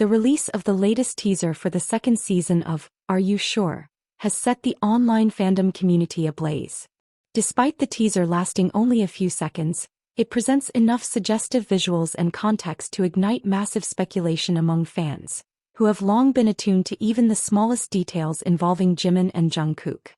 The release of the latest teaser for the second season of Are You Sure? Has set the online fandom community ablaze. Despite the teaser lasting only a few seconds, it presents enough suggestive visuals and context to ignite massive speculation among fans, who have long been attuned to even the smallest details involving Jimin and Jungkook.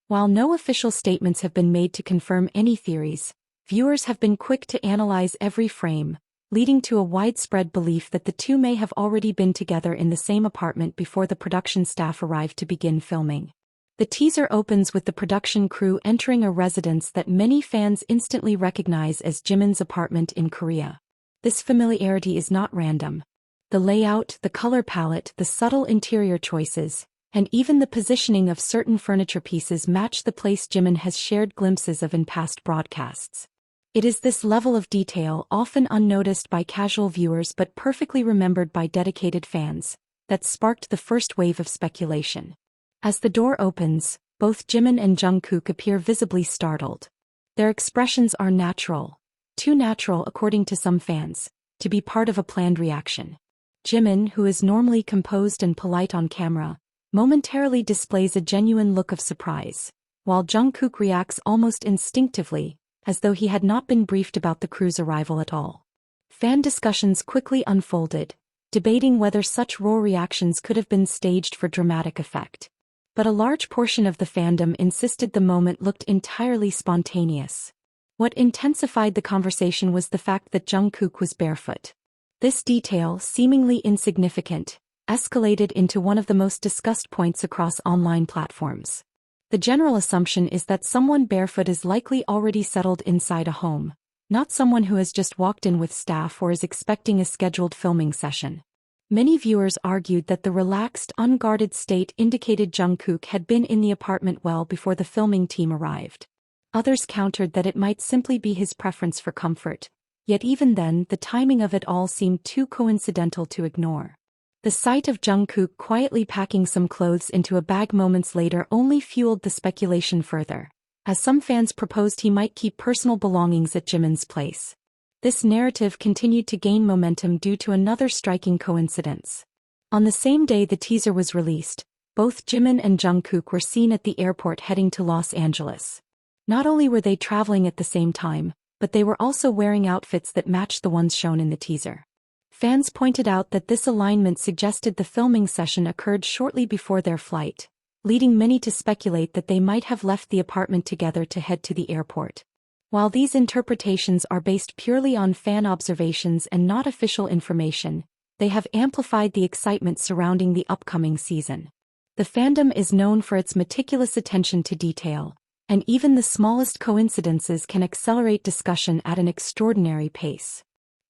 While no official statements have been made to confirm any theories, viewers have been quick to analyze every frame, leading to a widespread belief that the two may have already been together in the same apartment before the production staff arrived to begin filming. The teaser opens with the production crew entering a residence that many fans instantly recognize as Jimin's apartment in Korea. This familiarity is not random. The layout, the color palette, the subtle interior choices, and even the positioning of certain furniture pieces match the place Jimin has shared glimpses of in past broadcasts. It is this level of detail, often unnoticed by casual viewers but perfectly remembered by dedicated fans, that sparked the first wave of speculation. As the door opens, both Jimin and Jungkook appear visibly startled. Their expressions are natural, too natural according to some fans, to be part of a planned reaction. Jimin, who is normally composed and polite on camera, momentarily displays a genuine look of surprise, while Jungkook reacts almost instinctively, as though he had not been briefed about the crew's arrival at all. Fan discussions quickly unfolded, debating whether such raw reactions could have been staged for dramatic effect. But a large portion of the fandom insisted the moment looked entirely spontaneous. What intensified the conversation was the fact that Jungkook was barefoot. This detail, seemingly insignificant, escalated into one of the most discussed points across online platforms. The general assumption is that someone barefoot is likely already settled inside a home, not someone who has just walked in with staff or is expecting a scheduled filming session. Many viewers argued that the relaxed, unguarded state indicated Jungkook had been in the apartment well before the filming team arrived. Others countered that it might simply be his preference for comfort, yet even then the timing of it all seemed too coincidental to ignore. The sight of Jungkook quietly packing some clothes into a bag moments later only fueled the speculation further, as some fans proposed he might keep personal belongings at Jimin's place. This narrative continued to gain momentum due to another striking coincidence. On the same day the teaser was released, both Jimin and Jungkook were seen at the airport heading to Los Angeles. Not only were they traveling at the same time, but they were also wearing outfits that matched the ones shown in the teaser. Fans pointed out that this alignment suggested the filming session occurred shortly before their flight, leading many to speculate that they might have left the apartment together to head to the airport. While these interpretations are based purely on fan observations and not official information, they have amplified the excitement surrounding the upcoming season. The fandom is known for its meticulous attention to detail, and even the smallest coincidences can accelerate discussion at an extraordinary pace.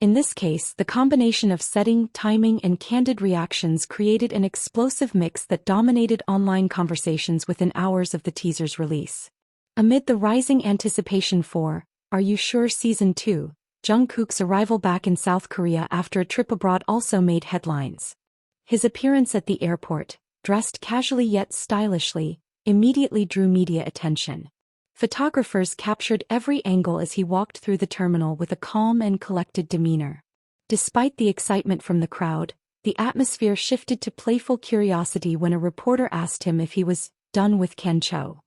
In this case, the combination of setting, timing, and candid reactions created an explosive mix that dominated online conversations within hours of the teaser's release. Amid the rising anticipation for Are You Sure Season 2, Jungkook's arrival back in South Korea after a trip abroad also made headlines. His appearance at the airport, dressed casually yet stylishly, immediately drew media attention. Photographers captured every angle as he walked through the terminal with a calm and collected demeanor. Despite the excitement from the crowd, the atmosphere shifted to playful curiosity when a reporter asked him if he was done with Kencho.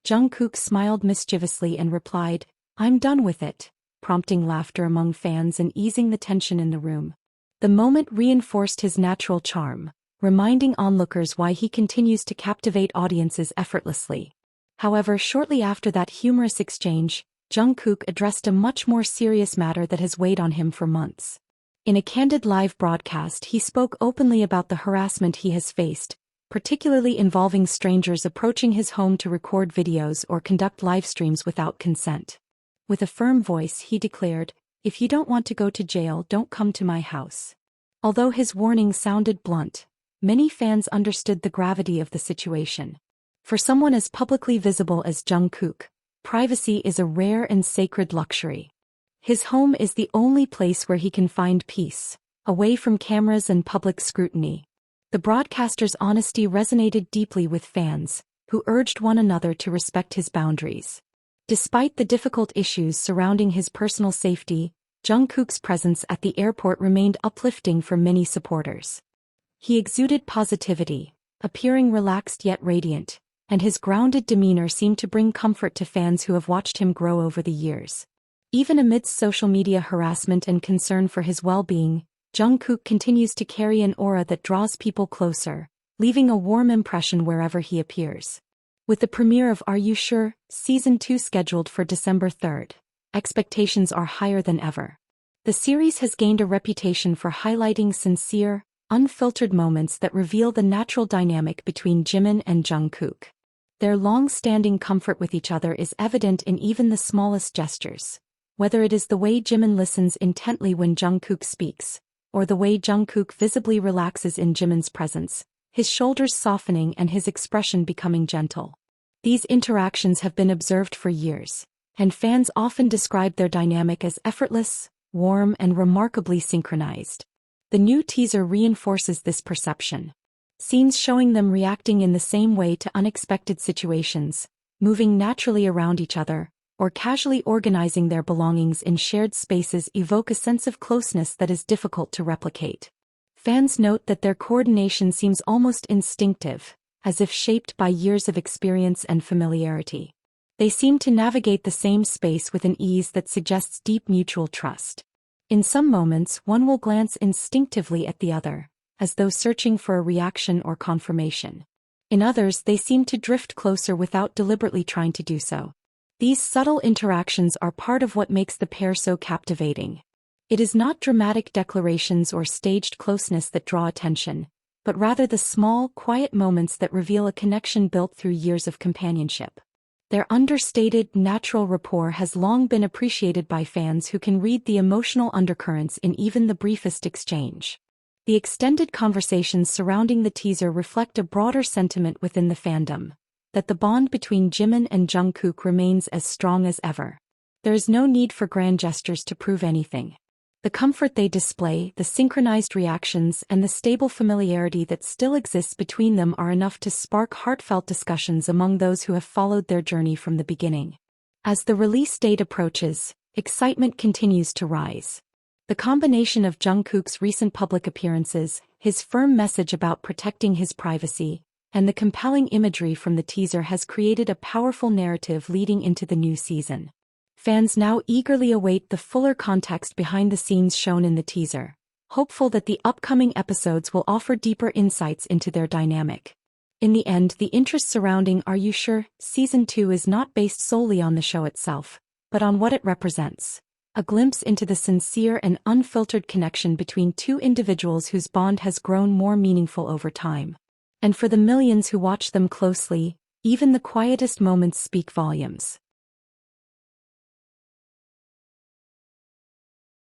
Jungkook smiled mischievously and replied, "I'm done with it," prompting laughter among fans and easing the tension in the room. The moment reinforced his natural charm, reminding onlookers why he continues to captivate audiences effortlessly. However, shortly after that humorous exchange, Jungkook addressed a much more serious matter that has weighed on him for months. In a candid live broadcast, he spoke openly about the harassment he has faced, particularly involving strangers approaching his home to record videos or conduct live streams without consent. With a firm voice, he declared, "If you don't want to go to jail, don't come to my house." Although his warning sounded blunt, many fans understood the gravity of the situation. For someone as publicly visible as Jungkook, privacy is a rare and sacred luxury. His home is the only place where he can find peace, away from cameras and public scrutiny. The broadcaster's honesty resonated deeply with fans, who urged one another to respect his boundaries. Despite the difficult issues surrounding his personal safety, Jungkook's presence at the airport remained uplifting for many supporters. He exuded positivity, appearing relaxed yet radiant, and his grounded demeanor seemed to bring comfort to fans who have watched him grow over the years. Even amidst social media harassment and concern for his well-being, Jungkook continues to carry an aura that draws people closer, leaving a warm impression wherever he appears. With the premiere of Are You Sure? Season 2 scheduled for December 3rd, expectations are higher than ever. The series has gained a reputation for highlighting sincere, unfiltered moments that reveal the natural dynamic between Jimin and Jungkook. Their long-standing comfort with each other is evident in even the smallest gestures. Whether it is the way Jimin listens intently when Jungkook speaks, or the way Jungkook visibly relaxes in Jimin's presence, his shoulders softening and his expression becoming gentle. These interactions have been observed for years, and fans often describe their dynamic as effortless, warm, and remarkably synchronized. The new teaser reinforces this perception. Scenes showing them reacting in the same way to unexpected situations, moving naturally around each other, or casually organizing their belongings in shared spaces evoke a sense of closeness that is difficult to replicate. Fans note that their coordination seems almost instinctive, as if shaped by years of experience and familiarity. They seem to navigate the same space with an ease that suggests deep mutual trust. In some moments, one will glance instinctively at the other, as though searching for a reaction or confirmation. In others, they seem to drift closer without deliberately trying to do so. These subtle interactions are part of what makes the pair so captivating. It is not dramatic declarations or staged closeness that draw attention, but rather the small, quiet moments that reveal a connection built through years of companionship. Their understated, natural rapport has long been appreciated by fans who can read the emotional undercurrents in even the briefest exchange. The extended conversations surrounding the teaser reflect a broader sentiment within the fandom, that the bond between Jimin and Jungkook remains as strong as ever. There is no need for grand gestures to prove anything. The comfort they display, the synchronized reactions, and the stable familiarity that still exists between them are enough to spark heartfelt discussions among those who have followed their journey from the beginning. As the release date approaches, excitement continues to rise. The combination of Jungkook's recent public appearances, his firm message about protecting his privacy, and the compelling imagery from the teaser has created a powerful narrative leading into the new season. Fans now eagerly await the fuller context behind the scenes shown in the teaser, hopeful that the upcoming episodes will offer deeper insights into their dynamic. In the end, the interest surrounding Are You Sure? Season 2 is not based solely on the show itself, but on what it represents. A glimpse into the sincere and unfiltered connection between two individuals whose bond has grown more meaningful over time. And for the millions who watch them closely, even the quietest moments speak volumes.